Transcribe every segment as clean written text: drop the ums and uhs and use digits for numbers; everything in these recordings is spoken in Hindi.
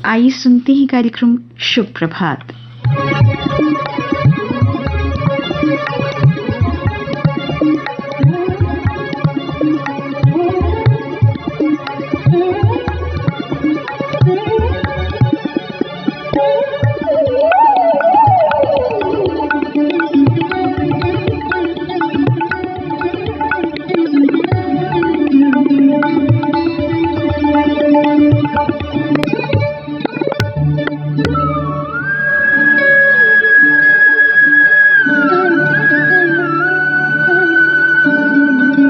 आइए सुनते हैं कार्यक्रम शुभ प्रभात।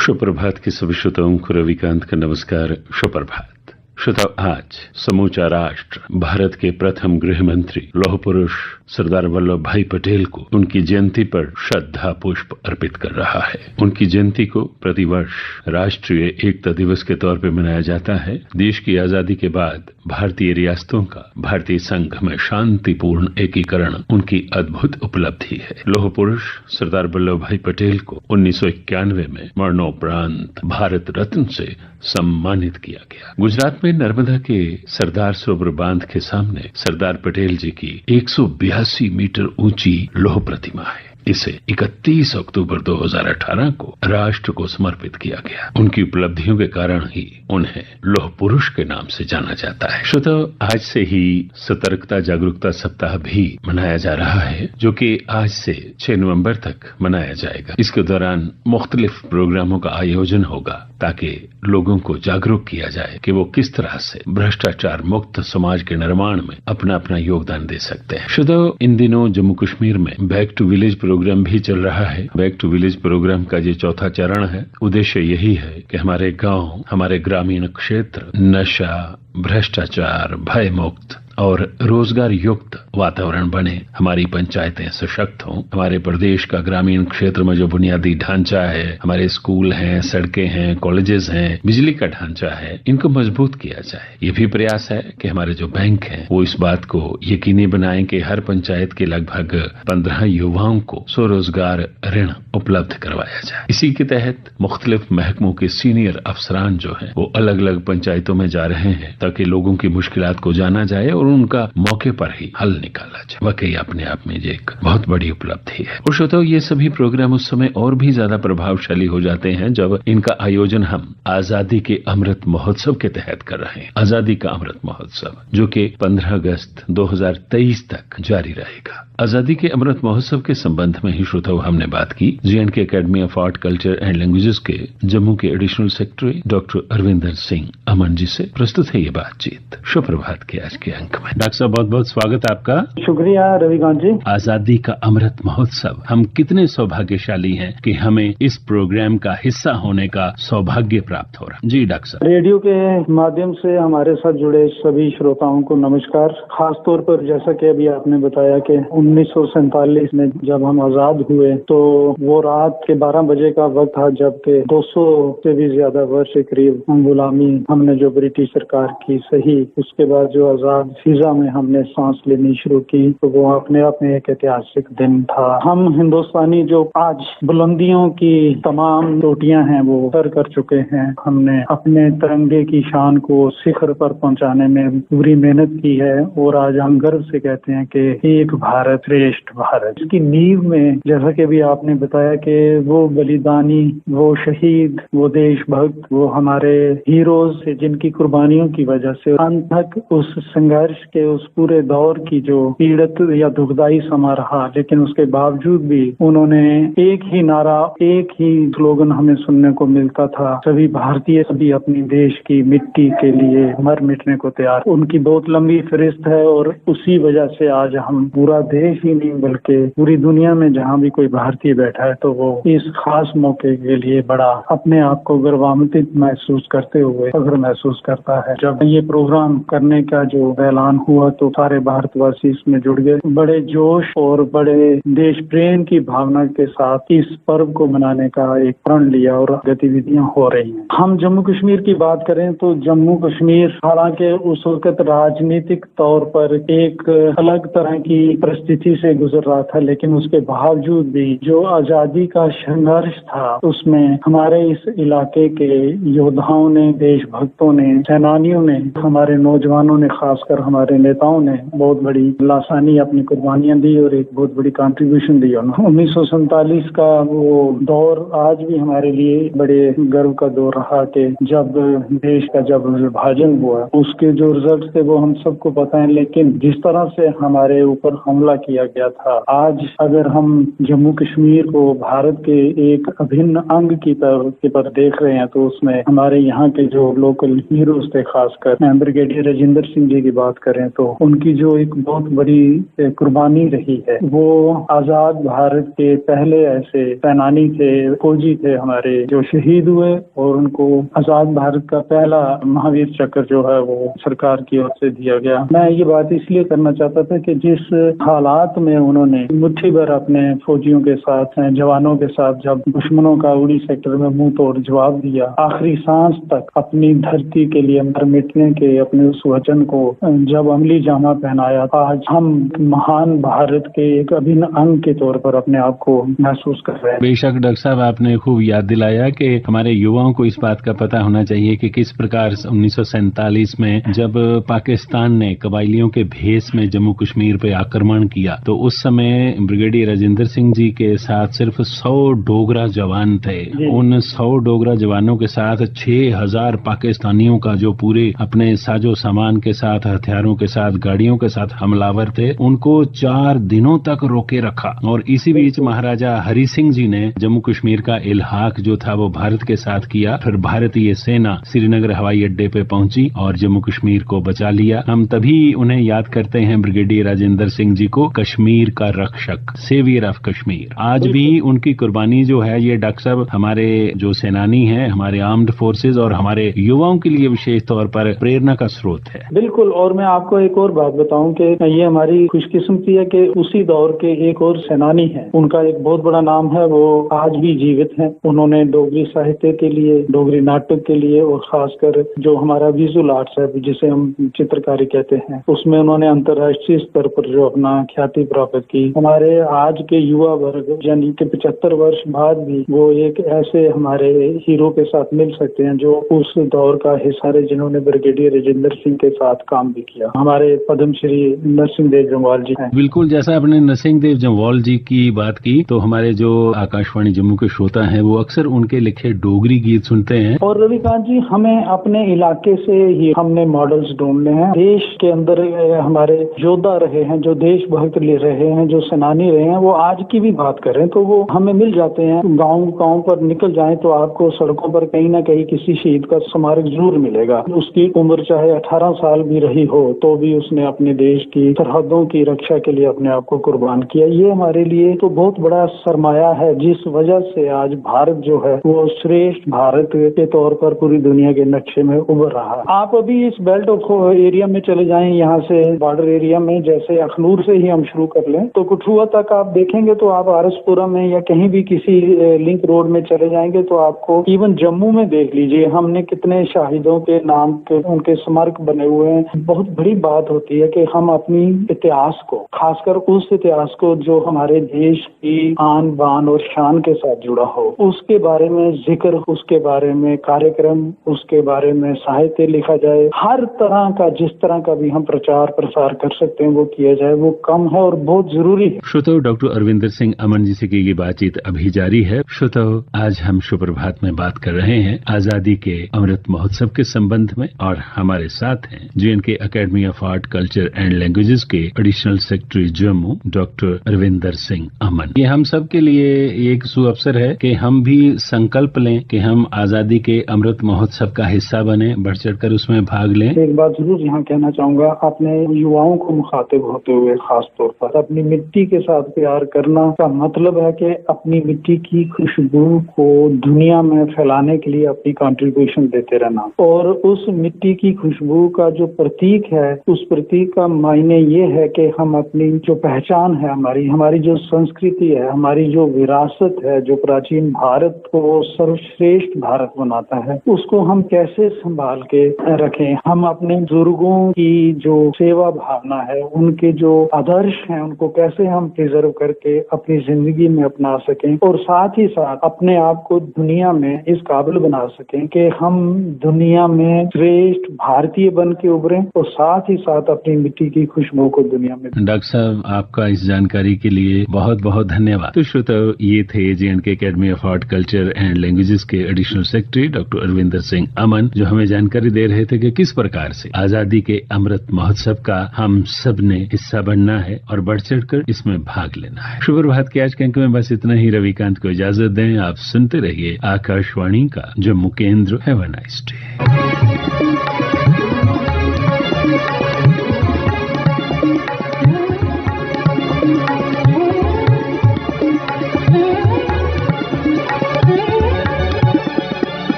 सुप्रभात के सभी श्रोताओं को रविकांत का नमस्कार। सुप्रभात श्रोताओं, आज समूचा राष्ट्र भारत के प्रथम गृह मंत्री लौह पुरुष सरदार वल्लभ भाई पटेल को उनकी जयंती पर श्रद्धा पुष्प अर्पित कर रहा है। उनकी जयंती को प्रतिवर्ष राष्ट्रीय एकता दिवस के तौर पर मनाया जाता है। देश की आजादी के बाद भारतीय रियासतों का भारतीय संघ में शांतिपूर्ण एकीकरण उनकी अद्भुत उपलब्धि है। लौह पुरुष सरदार वल्लभ भाई पटेल को 1991 में मरणोपरांत भारत रत्न से सम्मानित किया गया। गुजरात में नर्मदा के सरदार सरोवर बांध के सामने सरदार पटेल जी की 182 मीटर ऊंची लौह प्रतिमा है। इसे 31 अक्टूबर 2018 को राष्ट्र को समर्पित किया गया। उनकी उपलब्धियों के कारण ही उन्हें लौह पुरुष के नाम से जाना जाता है। श्रोताओ, आज से ही सतर्कता जागरूकता सप्ताह भी मनाया जा रहा है, जो कि आज से 6 नवंबर तक मनाया जाएगा। इसके दौरान मुख्तलिफ प्रोग्रामों का आयोजन होगा ताकि लोगों को जागरूक किया जाए कि वो किस तरह से भ्रष्टाचार मुक्त समाज के निर्माण में अपना अपना योगदान दे सकते हैं। श्रोताओ, इन दिनों जम्मू कश्मीर में बैक टू विलेज प्रोग्राम भी चल रहा है। बैक टू विलेज प्रोग्राम का ये चौथा चरण है। उद्देश्य यही है कि हमारे गांव, हमारे ग्रामीण क्षेत्र नशा, भ्रष्टाचार, भय मुक्त और रोजगार युक्त वातावरण बने, हमारी पंचायतें सशक्त हों, हमारे प्रदेश का ग्रामीण क्षेत्र में जो बुनियादी ढांचा है, हमारे स्कूल हैं, सड़कें हैं, कॉलेजेस हैं, बिजली का ढांचा है, इनको मजबूत किया जाए। ये भी प्रयास है कि हमारे जो बैंक हैं वो इस बात को यकीनी बनाएं कि हर पंचायत के लगभग 15 युवाओं को स्वरोजगार ऋण उपलब्ध करवाया जाए। इसी के तहत मुख्तलिफ महकमों के सीनियर अफसरान जो हैं वो अलग अलग पंचायतों में जा रहे हैं ताकि लोगों की मुश्किलात को जाना जाए और उनका मौके पर ही हल निकाला जाए। वाकई अपने आप में ये एक बहुत बड़ी उपलब्धि है। और श्रोताओं, ये सभी प्रोग्राम उस समय और भी ज्यादा प्रभावशाली हो जाते हैं जब इनका आयोजन हम आजादी के अमृत महोत्सव के तहत कर रहे हैं। आजादी का अमृत महोत्सव जो कि 15 अगस्त 2023 तक जारी रहेगा। आजादी के अमृत महोत्सव के संबंध में ही श्रोताओं हमने बात की J&K academy of art culture and languages के जम्मू के additional secretary doctor Arvinder Singh Aman ji से। प्रस्तुत है ये बातचीत सुप्रभात के आज के अंक में। डॉक्टर साहब, बहुत बहुत स्वागत आपका। शुक्रिया रविकांत जी। आजादी का अमृत महोत्सव, हम कितने सौभाग्यशाली हैं कि हमें इस प्रोग्राम का हिस्सा होने का सौभाग्य प्राप्त हो रहा। जी डॉक्टर साहब। रेडियो के माध्यम से हमारे साथ जुड़े सभी श्रोताओं को नमस्कार। खास तौर पर जैसा कि अभी आपने बताया कि 1947 में जब हम आजाद हुए तो वो रात के 12 बजे का वक्त था जबकि 200 से भी ज्यादा वर्ष के करीब गुलामी हमने जो ब्रिटिश सरकार की सही, उसके बाद जो आजाद फिजा में हमने सांस लेनी शुरू की, तो वो अपने आप में एक ऐतिहासिक दिन था। हम हिंदुस्तानी जो आज बुलंदियों की तमाम चोटियां हैं वो सर कर चुके हैं। हमने अपने तिरंगे की शान को शिखर पर पहुंचाने में पूरी मेहनत की है और आज हम गर्व से कहते हैं कि एक भारत श्रेष्ठ भारत। इसकी नींव में जैसा कि भी आपने बताया कि वो बलिदानी, वो शहीद, वो देशभक्त, वो हमारे हीरोज से जिनकी कुर्बानियों की वजह से अंत तक उस संघर्ष के उस पूरे दौर की जो पीड़ित या दुखदाई समा रहा, लेकिन उसके बावजूद भी उन्होंने एक ही नारा, एक ही स्लोगन हमें सुनने को मिलता था, सभी भारतीय सभी अपनी देश की मिट्टी के लिए मर मिटने को तैयार। उनकी बहुत लंबी फहरिस्त है और उसी वजह से आज हम पूरा देश ही नहीं बल्कि पूरी दुनिया में जहाँ भी कोई भारतीय बैठा है तो वो इस खास मौके के लिए बड़ा अपने आप को गौरवान्वित महसूस करते हुए फख्र महसूस करता है। जब ये प्रोग्राम करने का जो ऐलान हुआ तो सारे भारतवासी इसमें जुड़ गए। बड़े जोश और बड़े देश प्रेम की भावना के साथ इस पर्व को मनाने का एक प्रण लिया और गतिविधियां हो रही हैं। हम जम्मू कश्मीर की बात करें तो जम्मू कश्मीर हालांकि उस वक्त राजनीतिक तौर पर एक अलग तरह की परिस्थिति से गुजर रहा था, लेकिन उसके बावजूद भी जो आजादी का संघर्ष था उसमें हमारे इस इलाके के योद्धाओं ने, देशभक्तों ने, सेनानियों ने, हमारे नौजवानों ने, खासकर हमारे नेताओं ने बहुत बड़ी लासानी अपनी कुर्बानियां दी और एक बहुत बड़ी कंट्रीब्यूशन दी। 1947 का वो दौर आज भी हमारे लिए बड़े गर्व का दौर रहा कि जब देश का जब विभाजन हुआ उसके जो रिजल्ट थे वो हम सबको पता है, लेकिन जिस तरह से हमारे ऊपर हमला किया गया था, आज अगर हम जम्मू कश्मीर को भारत के एक अभिन्न अंग की पर देख रहे हैं तो उसमें हमारे यहाँ के जो लोकल हीरोज थे, खासकर ब्रिगेडियर राजेंद्र सिंह जी की बात करें तो उनकी जो एक बहुत बड़ी कुर्बानी रही है, वो आजाद भारत के पहले ऐसे सेनानी थे, फौजी थे हमारे जो शहीद हुए और उनको आजाद भारत का पहला महावीर चक्र जो है वो सरकार की ओर से दिया गया। मैं ये बात इसलिए करना चाहता था कि जिस हालात में उन्होंने मुट्ठी भर अपने फौजियों के साथ, जवानों के साथ जब दुश्मनों का उड़ी सेक्टर में मुंह तोड़ जवाब दिया, आखिरी सांस तक अपनी धरती के लिए मर मिटने के अपने उस वचन को जब अमली जामा पहनाया, आज हम महान भारत के एक अभिन्न अंग के तौर पर अपने आप को महसूस कर रहे हैं। बेशक डॉक्टर साहब, आपने खूब याद दिलाया कि हमारे युवाओं को इस बात का पता होना चाहिए कि किस प्रकार 1947 में जब पाकिस्तान ने कबायलियों के भेष में जम्मू कश्मीर पे आक्रमण किया तो उस समय ब्रिगेडियर राजेंद्र सिंह जी के साथ सिर्फ 100 डोगरा जवान थे। उन 100 डोगरा जवानों के साथ 6000 पाकिस्तानियों का जो पूरे अपने साजो सामान के साथ, हथियारों के साथ, गाड़ियों के साथ हमलावर थे, उनको 4 दिनों तक रोके रखा। और इसी बीच महाराजा हरि सिंह जी ने जम्मू कश्मीर का इल्हाक जो था वो भारत के साथ किया। फिर भारतीय सेना श्रीनगर हवाई अड्डे पे पहुंची और जम्मू कश्मीर को बचा लिया। हम तभी उन्हें याद करते हैं, ब्रिगेडियर राजेंद्र सिंह जी को, कश्मीर का रक्षक, सेवियर ऑफ कश्मीर। आज भी उनकी कुर्बानी जो है ये डॉक्टर साहब हमारे जो सेनानी हैं, हमारे आर्म्ड फोर्सेज और हमारे युवाओं के लिए विशेष तौर पर प्रेरणा का स्रोत है। बिल्कुल। और मैं आपको एक और बात बताऊं कि ये हमारी खुशकिस्मती है कि उसी दौर के एक और सेनानी हैं, उनका एक बहुत बड़ा नाम है, वो आज भी जीवित हैं। उन्होंने डोगरी साहित्य के लिए, डोगरी नाटक के लिए और खासकर जो हमारा विजुअल आर्ट्स है जिसे हम चित्रकारी कहते हैं, उसमें उन्होंने अंतर्राष्ट्रीय स्तर पर जो अपना ख्याति प्राप्त की। हमारे आज के युवा वर्ग यानी कि 75 वर्ष बाद भी वो एक ऐसे हमारे हीरो के साथ मिल सकते हैं जो उस दौर का हिस्सा रहे, जिन्होंने ब्रिगेडियर राजेंद्र सिंह के साथ काम भी किया। हमारे पद्म श्री नरसिंह देव जम्वाल जी हैं। बिल्कुल, जैसा आपने नरसिंह देव जम्वाल जी की बात की तो हमारे जो आकाशवाणी जम्मू के श्रोता हैं वो अक्सर उनके लिखे डोगरी गीत सुनते हैं। और रविकांत जी, हमें अपने इलाके से ही हमने मॉडल्स ढूंढने हैं। देश के अंदर हमारे योद्धा रहे हैं, जो देशभक्त रहे हैं, जो सेनानी रहे हैं, वो आज की भी बात करें तो वो हमें मिल जाते हैं। गांव पर निकल जाएं तो आपको सड़कों पर कहीं ना कहीं किसी शहीद का स्मारक जरूर मिलेगा। उसकी उम्र चाहे 18 साल भी रही हो तो भी उसने अपने देश की सरहदों की रक्षा के लिए अपने आप को कुर्बान किया। ये हमारे लिए तो बहुत बड़ा सरमाया है, जिस वजह से आज भारत जो है वो श्रेष्ठ भारत के तौर पर पूरी दुनिया के नक्शे में उभर रहा है। आप अभी इस बेल्ट ऑफ एरिया में चले जाएं, यहाँ से बॉर्डर एरिया में, जैसे अखनूर से ही हम शुरू कर लें तो कठुआ तक आप देखेंगे तो आप आरसपुरा में या कहीं भी किसी लिंक रोड में चले जाएंगे तो आपको, इवन जम्मू में देख लीजिए, हमने कितने शाहिदों के नाम के उनके स्मारक बने हुए हैं। बहुत बड़ी बात होती है कि हम अपनी इतिहास को, खासकर उस इतिहास को जो हमारे देश की आन बान और शान के साथ जुड़ा हो, उसके बारे में जिक्र, उसके बारे में कार्यक्रम, उसके बारे में साहित्य लिखा जाए। हर तरह का, जिस तरह का भी हम प्रचार प्रसार कर सकते हैं वो किया जाए, वो कम है और बहुत जरूरी है। श्रोताओ, डॉक्टर अरविंदर सिंह अमन जी से की ये बातचीत अभी जारी है। श्रोताओ, आज हम सुप्रभात में बात कर रहे हैं आजादी के अमृत महोत्सव के संबंध में और हमारे साथ हैं JNK academy of art, culture and languages के additional secretary Jammu doctor Arvinder Singh Aman. ये हम सब के लिए एक सुअवसर है कि हम भी संकल्प लें कि हम आजादी के अमृत महोत्सव का हिस्सा बने, बढ़ चढ़कर उसमें भाग लें। एक बात जरूर यहाँ कहना चाहूंगा, अपने युवाओं को मुखातिब होते हुए खास तौर पर अपनी मिट्टी के साथ प्यार करना का मतलब है कि अपनी मिट्टी की खुशबू को दुनिया में फैलाने के लिए अपनी कंट्रीब्यूशन देते रहना। और उस मिट्टी की खुशबू का जो प्रतीक है, उस प्रतीक का मायने ये है कि हम अपनी जो पहचान है, हमारी जो संस्कृति है, हमारी जो विरासत है, जो प्राचीन भारत को सर्वश्रेष्ठ भारत बनाता है, उसको हम कैसे संभाल के रखें। हम अपने बुजुर्गों की जो सेवा भावना है, उनके जो आदर्श हैं, उनको कैसे हम प्रिजर्व करके अपनी जिंदगी में अपना सकें और साथ ही साथ अपने आप को दुनिया में इस काबिल बना सकें कि हम दुनिया में श्रेष्ठ भारतीय बन के उभरें और साथ ही साथ अपनी मिट्टी की खुशबू को दुनिया में। डॉक्टर साहब, आपका इस जानकारी के लिए बहुत बहुत धन्यवाद। तो श्रोताओ, ये थे J&K academy of horticulture and languages के additional secretary doctor Arvinder Singh Aman, जो हमें जानकारी दे रहे थे कि किस प्रकार से आजादी के अमृत महोत्सव का हम सब ने हिस्सा बनना है और बढ़ चढ़कर इसमें भाग लेना है। शुभ प्रभात के आज के अंक में बस इतना ही। रविकांत को इजाजत दें। आप सुनते रहिए आकाशवाणी का जम्मू केंद्र। Have a nice day.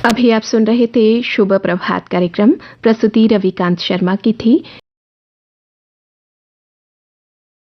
अभी आप सुन रहे थे शुभ प्रभात कार्यक्रम। प्रस्तुति रविकांत शर्मा की थी।